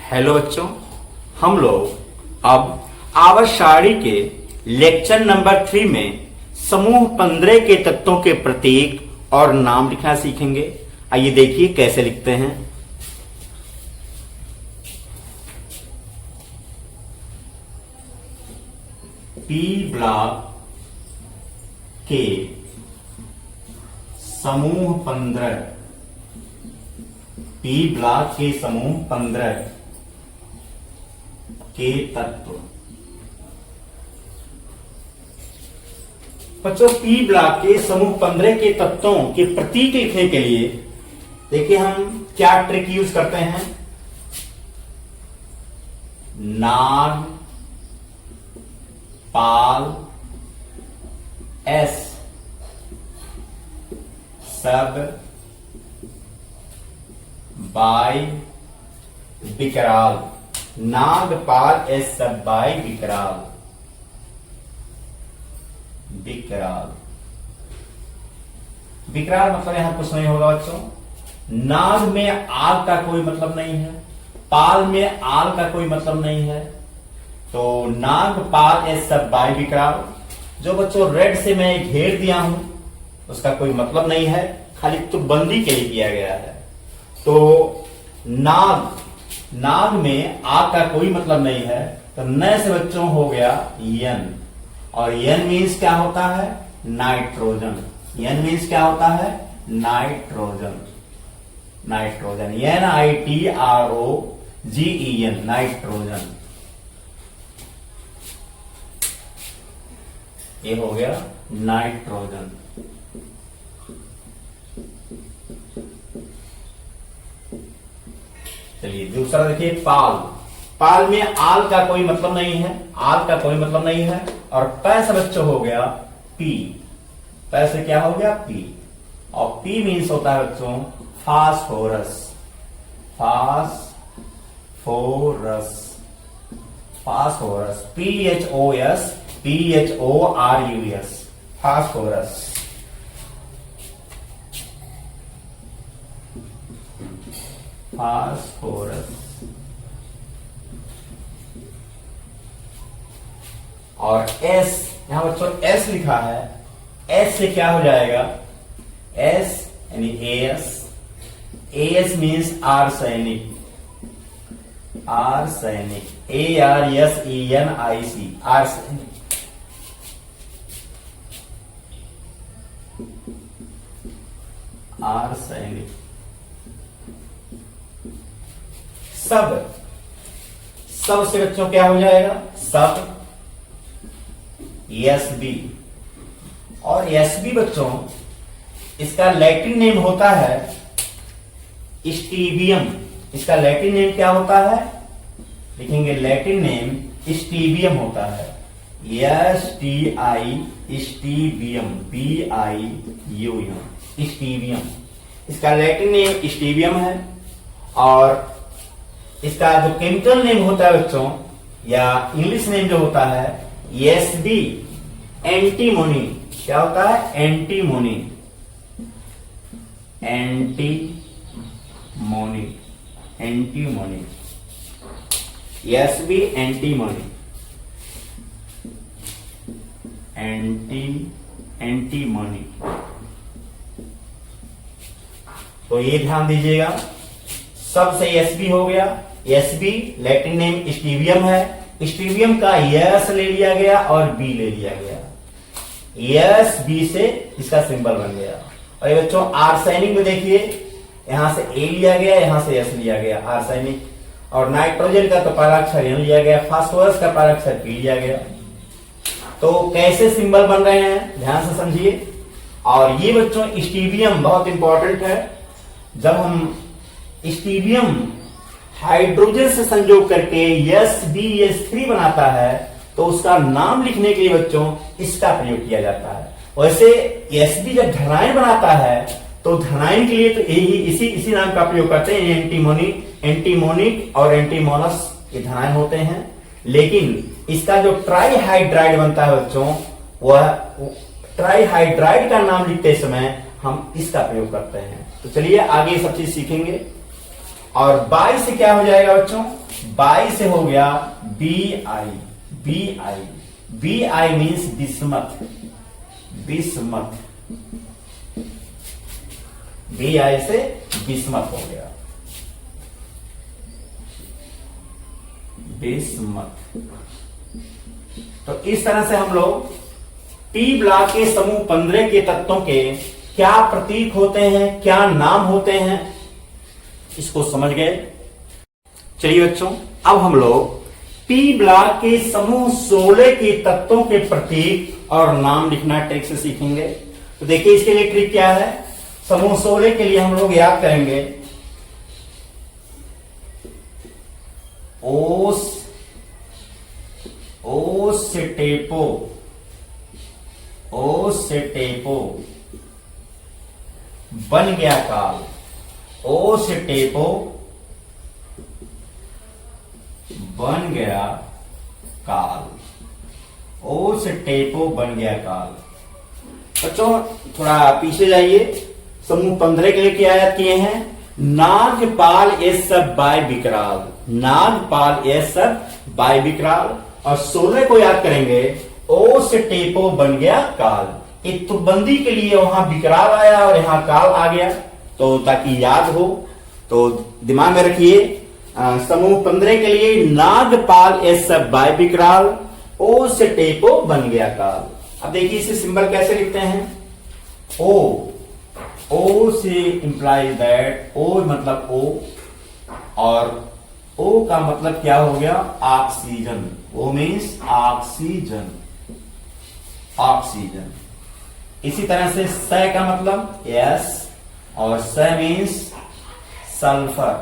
Hello बच्चों, हम लोग अब आवर्त सारणी के लेक्चर नंबर 3 में समूह 15 के तत्वों के प्रतीक और नाम लिखना सीखेंगे। आइए देखिए कैसे लिखते हैं। पी ब्लॉक के समूह 15, पी ब्लॉक के समूह 15 के तत्व। बच्चों, पी ब्लॉक के समूह 15 के तत्वों के प्रतीक लिखने के लिए देखिए हम क्या ट्रिक यूज करते हैं। नाग, पाल, एस, सब, बाई, विकराल। नाग, पाल, एस, सब, बाई, विकराल। विकराल विकराल मतलब यहां कुछ नहीं होगा बच्चों। नाग में आग का कोई मतलब नहीं है, पाल में आल का कोई मतलब नहीं है, तो नाग, पाल, एस, सब, बाई, विकराल। जो बच्चों रेड से मैं घेर दिया हूं उसका कोई मतलब नहीं है, खाली तुकबंदी के लिए किया गया है। तो नाग में आग का कोई मतलब नहीं है, तो न से बच्चों हो गया यन, और यन मीन्स क्या होता है? नाइट्रोजन। यन मीन्स क्या होता है? नाइट्रोजन। Nitrogen, NITROGEN, nitrogen. ये हो गया नाइट्रोजन। चलिए दूसरा देखिए, पाल। पाल में आल का कोई मतलब नहीं है, आल का कोई मतलब नहीं है, और पै से बच्चों हो गया पी। पै से क्या हो गया? पी। और पी मीन्स होता है बच्चों phosphorus. Phosphorus, phosphorus, PHOS, PHORUS, phosphorus. Phosphorus. और एस, यहां बच्चों एस लिखा है, एस से क्या हो जाएगा? एस यानी S. S means arsenic. Arsenic, ARSENIC, arsenic. Arsenic. सब, सब से बच्चों क्या हो जाएगा? सब, SB। और SB बच्चों इसका लैटिन नेम होता है स्टीबियम। इसका लैटिन नेम क्या होता है? लिखेंगे लैटिन नेम स्टीबियम होता है। STI, स्टीबियम, BIUM, स्टीबियम। इसका लैटिन नेम स्टीबियम है, और इसका जो केमिकल नेम होता है बच्चों, या इंग्लिश नेम जो होता है SB, एंटीमोनी। क्या होता है? Antimony. Antimony, antimony, SB antimony, antimony. तो ये ध्यान दीजिएगा, सबसे SB हो गया। SB लैटिन नेम स्टीबियम है, स्टीबियम का S ले लिया गया और B ले लिया गया, SB से इसका सिंबल बन गया। और ये बच्चों आर्सेनिक में देखिए, यहां से A लिया गया, यहां से S लिया गया, आर्सेनिक। और नाइट्रोजन का तो पराक्षर N लिया गया, फास्फोरस का पराक्षर P लिया गया। तो कैसे सिंबल बन रहे हैं ध्यान से समझिए। और ये बच्चों स्टीबियम बहुत इंपॉर्टेंट है। जब हम स्टीबियम हाइड्रोजन से संयोग करके SbS3 बनाता है, तो उसका नाम लिखने के लिए बच्चों इसका प्रयोग किया जाता है। वैसे SB जब धनायन बनाता है तो धनायन के लिए तो यही इसी नाम का प्रयोग करते हैं। एंटीमोनिक और एंटीमोनस ये धनायन होते हैं। लेकिन इसका जो ट्राईहाइड्राइड बनता है बच्चों, वह ट्राईहाइड्राइड का नाम लिखते समय हम इसका प्रयोग करते हैं। तो चलिए आगे सब चीज सीखेंगे। और बाई से क्या हो जाएगा बच्चों? बाई से हो गया B I, B I, B I means bismuth, bismuth, B I से बिस्मथ हो गया, बिस्मथ। तो इस तरह से हम लोग पी ब्लॉक के समूह 15 के तत्वों के क्या प्रतीक होते हैं, क्या नाम होते हैं, इसको समझ गए। चलिए बच्चों, अब हम लोग पी ब्लॉक के समूह 16 के तत्वों के प्रतीक और नाम लिखना ट्रिक से सीखेंगे। तो देखिए इसके लिए ट्रिक क्या है। समूह 16 के लिए हम लोग याद करेंगे ओस, ओ से टेपो, ओ से टेपो, बन गया काल, ओ से टेपो, बन गया काल, ओ से टेपो, बन गया काल। बच्चों थोड़ा पीछे जाइए, समूह 15 के लिए क्या याद किए हैं, नागपाल ये सब बाय विकराल, नागपाल ये सब बाय विकराल। और 16 को याद करेंगे ओ से टेपो, बन गया काल। एक तुकबंदी के लिए वहां विकराल आया और यहां काल आ गया, तो ताकि याद हो तो दिमाग में रखिए। समूह 15 के लिए नागपाल ये सब बाय विकराल, ओ से टेपो, बन गया काल। अब देखिए इसे सिंबल कैसे लिखते हैं। ओ से इंप्लाइज दैट, ओ मतलब ओ, और ओ का मतलब क्या हो गया, oxygen, O means oxygen, oxygen. इसी तरह से स का मतलब यस, और स means sulphur,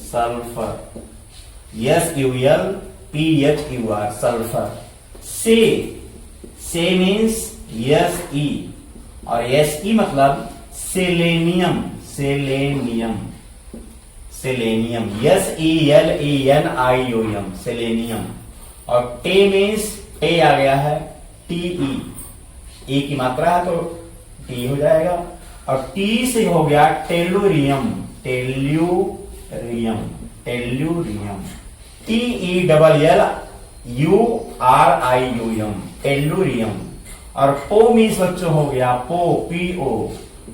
sulphur, S U L P H U R, sulphur. से मीन्स यस ई, और यस ई मतलब selenium, selenium, selenium, S E L E N I O M, selenium. और टे मीन्स, टे आ गया है टी ई की मात्रा है तो टी हो जाएगा, और टी से हो गया tellurium, tellurium, tellurium, T E double L U R I U M, tellurium. और पो मीन्स बच्चों हो गया पो, पी ओ,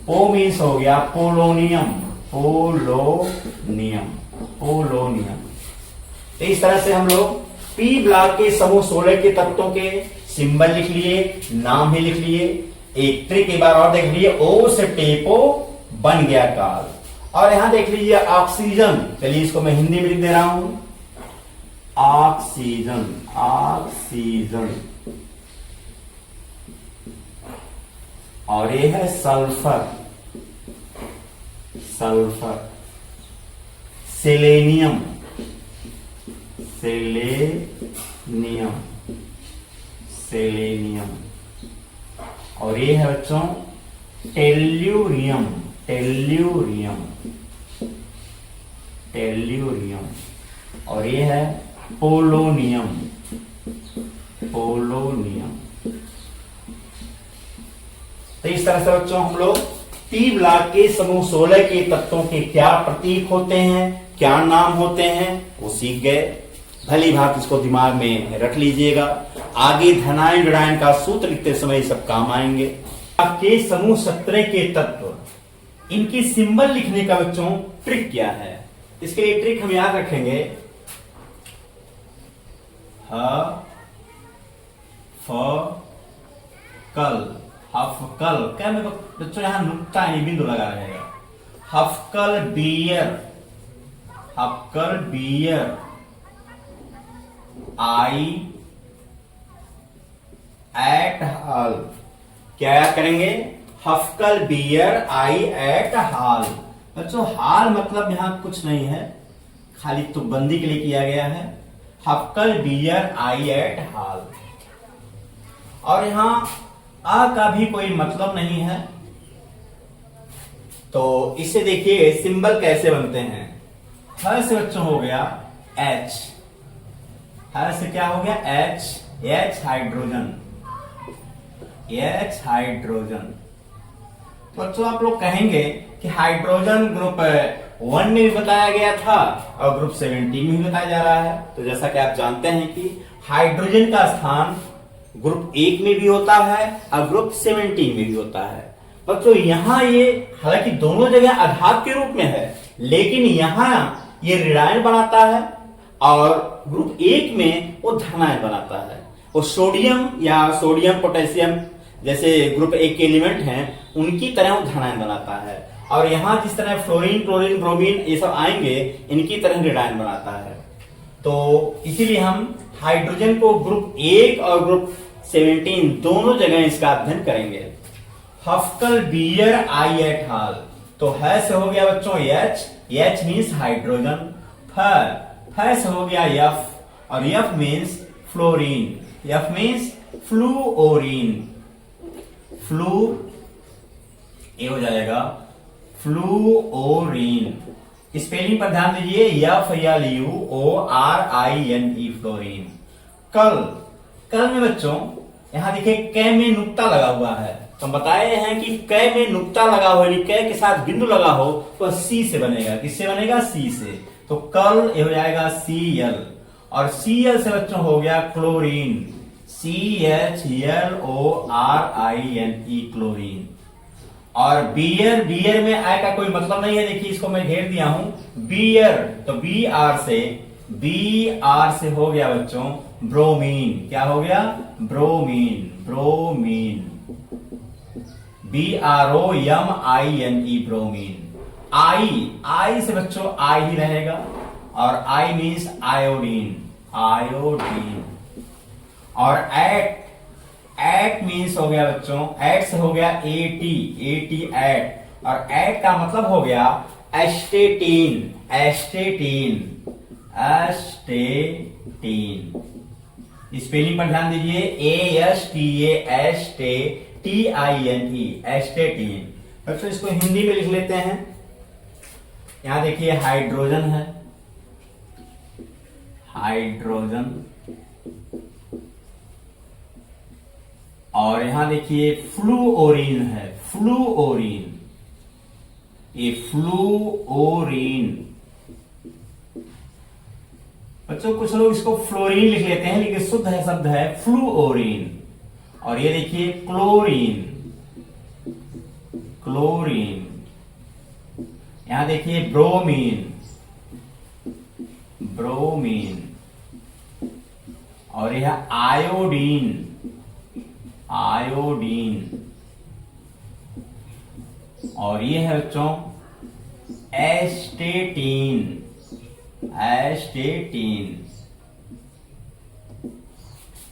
पो मीन्स हो गया पोलोनियम, पोलोनियम, पोलोनियम। तो इस तरह से हम लोग पी ब्लॉक के समूह 16 के तत्वों के सिंबल लिख लिए, नाम भी लिख लिए। एक ट्रिक एक बार और देख लीजिए, ओ से टेपो, बन गया काल। और यहां देख लीजिए ऑक्सीजन, चलिए इसको मैं हिंदी में लिख दे रहा हूं, ऑक्सीजन, ऑक्सीजन। और ये है sulphur, sulphur, selenium, selenium, selenium. और ये है बच्चों टेल्यूरियम, टेल्यूरियम, टेल्यूरियम। और ये है पोलोनियम, पोलोनियम। तो इस तरह से बच्चों हम लोग पी ब्लॉक के समूह 16 के तत्वों के क्या प्रतीक होते हैं, क्या नाम होते हैं, वो सीख गए। भली भांति इसको दिमाग में रख लीजिएगा, आगे धनायन ऋणायन का सूत्र लिखते समय सब काम आएंगे। आपके समूह 17 के तत्व, इनकी सिंबल लिखने का बच्चों ट्रिक क्या है, इसके लिए ट्रिक हम याद रखेंगे। ह फ कल, हफकल, क्या मेरे को बच्चों यहां नुक्ता नहीं बिंदु लगा रहेगा। हफकल बियर, हफकल बियर, आई एट हॉल। क्या करेंगे, हफकल बियर आई एट हॉल। बच्चों हाल मतलब यहां कुछ नहीं है, खाली तुकबंदी के लिए किया गया है। हफकल बियर आई एट हॉल। और यहां आ का भी कोई मतलब नहीं है, तो इसे देखिए सिंबल कैसे बनते हैं। हर से बच्चों हो गया एच, हर से क्या हो गया H, H hydrogen, H hydrogen. तो बच्चों आप लोग कहेंगे कि हाइड्रोजन ग्रुप 1 में भी बताया गया था और ग्रुप 17 में भी बताया जा रहा है। तो जैसा कि आप जानते हैं कि हाइड्रोजन का स्थान ग्रुप 1 में भी होता है और ग्रुप 17 में भी होता है। बच्चों यहां ये हालांकि दोनों जगह आघात के रूप में है, लेकिन यहां ये ऋणायन बनाता है और ग्रुप 1 में वो धनायन बनाता है। और सोडियम या सोडियम पोटेशियम जैसे ग्रुप 1 के एलिमेंट हैं उनकी तरह वो धनायन बनाता है। और यहां जिस तरह फ्लोरीन, क्लोरीन, ब्रोमीन ये सब आएंगे, इनकी तरह ऋणायन बनाता है। तो इसीलिए हम हाइड्रोजन को ग्रुप 1 और ग्रुप 17 दोनों जगह इसका अध्ययन करेंगे। हफ्कल बियर आई एट हाल, तो है से हो गया बच्चों H, H मीन्स हाइड्रोजन, फ से हो गया F और F means fluorine, F means fluorine, flu ये हो जाएगा फ्लूओरीन। स्पेलिंग पर ध्यान दीजिए, FLUORINE फ्लोरीन। कल में बच्चों यहां देखिए क में नुक्ता लगा हुआ है, तो हम बताए हैं कि क में नुक्ता लगा हो यानी क के साथ बिंदु लगा हो तो सी से बनेगा। किससे बनेगा? सी से। तो कल ये हो जाएगा Cl और Cl से बच्चों हो गया क्लोरीन, CHLORINE क्लोरीन। और बियर में आय का कोई मतलब नहीं है, देखिए इसको मैं घेर दिया हूं बियर, तो BR से हो गया बच्चों ब्रोमीन। क्या हो गया? Bromine, BROMINE bromine. आई से बच्चों आई ही रहेगा और आई मीन्स आयोडीन। और एट मीन्स हो गया बच्चों, एट से हो गया एट, और एट का मतलब हो गया एस्टेटीन। स्पेलिंग पर ध्यान दीजिए, ASTASTINE एस्टेटीन। बच्चों इसको हिंदी में लिख लेते हैं। यहां देखिए हाइड्रोजन है, और यहां देखिए फ्लूओरीन है, ये फ्लूओरीन। बच्चों कुछ लोग इसको फ्लोरीन लिख लेते हैं, लेकिन शुद्ध है शब्द है फ्लूओरीन। और ये देखिए क्लोरीन। यहां देखिए ब्रोमीन, और यह आयोडीन। और ये है बच्चों एस्टेटीन।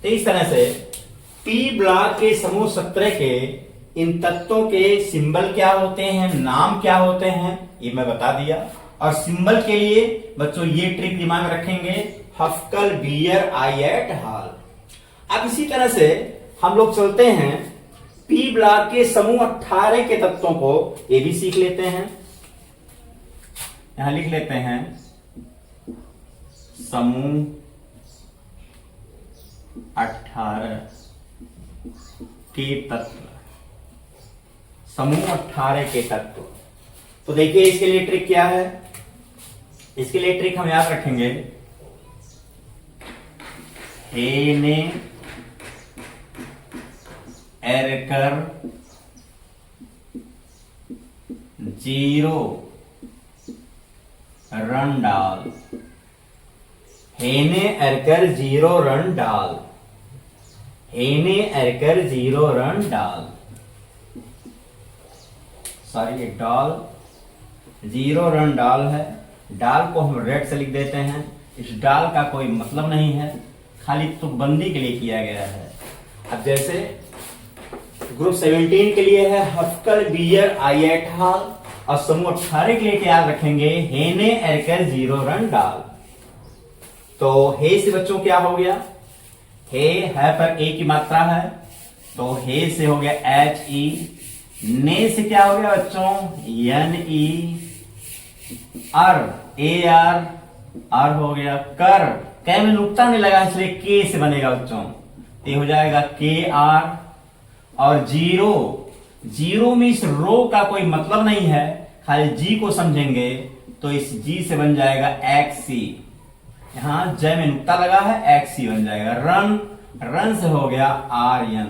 तो इस तरह से पी ब्लॉक के समूह 17 के इन तत्वों के सिंबल क्या होते हैं, नाम क्या होते हैं, ये मैं बता दिया। और सिंबल के लिए बच्चों ये ट्रिक दिमाग में रखेंगे, हफ्कल बियर आई एट हाल। अब इसी तरह से हम लोग चलते हैं पी ब्लॉक के समूह 18 के तत्वों को, ये भी सीख लेते हैं। यहां लिख लेते हैं समूह 18 के तत्व, समूह 18 के तत्व। तो देखिए इसके लिए ट्रिक क्या है, इसके लिए ट्रिक हम याद रखेंगे, हेने एरकर 0 रन डाल, हेने एरकर 0 रन डाल, हेने एरकर 0 रन डाल। सॉरी ये डाल 0 रन डाल है, डाल को हम रेड से लिख देते हैं। इस डाल का कोई मतलब नहीं है, खाली तुकबंदी के लिए किया गया है। अब जैसे ग्रुप 17 के लिए है हफ्कल बियर आई एट हाल, और समूह 18 के लिए क्या याद रखेंगे, हेने एरकर 0 रन डाल। तो हे से बच्चों क्या हो गया, हे है पर ए की मात्रा है, तो हे से हो गया HE, ने से क्या हो गया बच्चों NE, अर AR हो गया, कर कै में नुक्ता नहीं लगा इसलिए के से बनेगा बच्चों, ये हो जाएगा KR। और 0 में इस रो का कोई मतलब नहीं है, खाली जी को समझेंगे तो इस जी से बन जाएगा XC, यहां जय में नुक्ता लगा है, XC बन जाएगा। रन, रन से हो गया RN।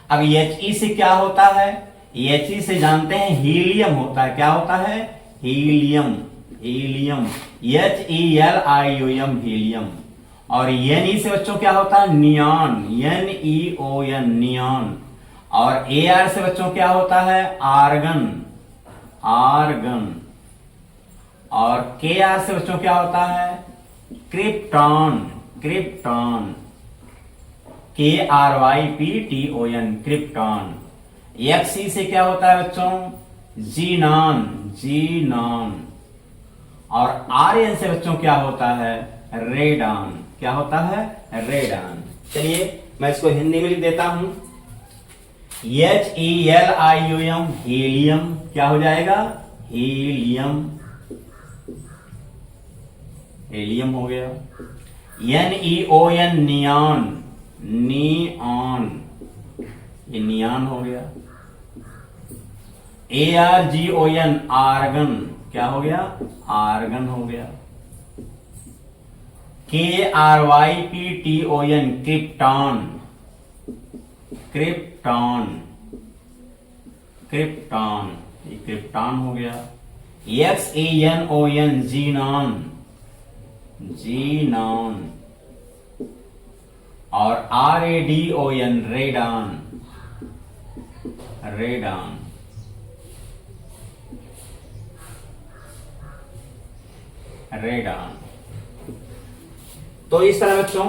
अब HE से क्या होता है? HE से जानते हैं हीलियम होता है। क्या होता है? Helium, helium, HELIUM, helium. और NE से बच्चों क्या होता है? Neon, NEON, neon. और AR से बच्चों क्या होता है? Argon, argon. और KR से बच्चों क्या होता है? Krypton, krypton, KRYPTON, krypton. XE से क्या होता है बच्चों? Xenon, xenon. और RN से बच्चों क्या होता है? रेडॉन। क्या होता है? रेडॉन। चलिए मैं इसको हिंदी में लिख देता हूं। HELIUM, helium. क्या हो जाएगा? हीलियम, हीलियम हो गया। NEON, नियॉन, नियॉन, ये नियॉन हो गया। ARGON, argon. क्या हो गया? आर्गन हो गया। KRYPTON, क्रिप्टॉन, क्रिप्टॉन, क्रिप्टॉन, ये क्रिप्टॉन हो गया। XENON, xenon, xenon. और RADON, रेडॉन, रेडॉन। रेडॉन। तो इस तरह बच्चों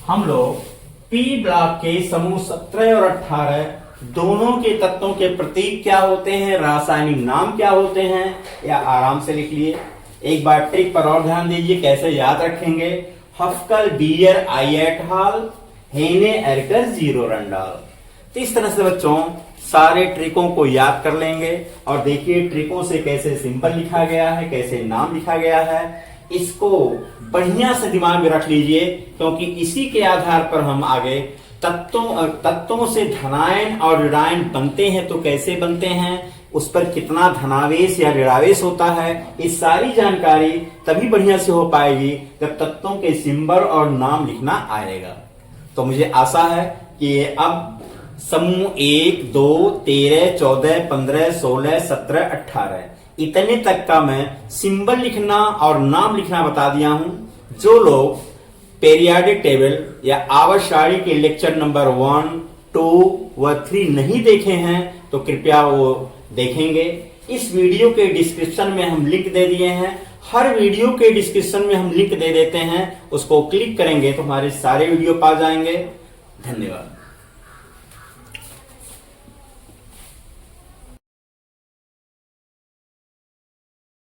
हम लोग पी ब्लॉक के समूह 17 और 18 दोनों के तत्वों के प्रतीक क्या होते हैं, रासायनिक नाम क्या होते हैं, या आराम से लिख लिए। एक बार ट्रिक पर और ध्यान दीजिए कैसे याद रखेंगे। हफ्कल, बियर, आइएटहाल, हेने, एरकर, जीरो, रंडाल। तो इस तरह से बच्चों सारे ट्रिकों को याद कर लेंगे। और देखिए ट्रिकों से कैसे सिंबल लिखा गया है, कैसे नाम लिखा गया है, इसको बढ़िया से दिमाग में रख लीजिए, क्योंकि इसी के आधार पर हम आगे तत्वों से धनायन और ऋणायन बनते हैं तो कैसे बनते हैं, उस पर कितना धनावेश या ऋणावेश होता है, इस सारी जानकारी तभी बढ़िया से हो पाएगी जब तत्वों के सिंबल और नाम लिखना आएगा। तो मुझे आशा है कि अब समूह 1, 2, 13, 14, 15, 16, 17, 18 इतने तक का मैं सिंबल लिखना और नाम लिखना बता दिया हूं। जो लोग पेरियोडिक टेबल या आवर्त सारणी के लेक्चर नंबर 1, 2 व 3 नहीं देखे हैं तो कृपया वो देखेंगे। इस वीडियो के डिस्क्रिप्शन में हम लिंक दे दिए हैं। हर वीडियो के डिस्क्रिप्शन में हम लिंक दे देते हैं, उसको क्लिक करेंगे तो हमारे सारे वीडियो पा जाएंगे। धन्यवाद।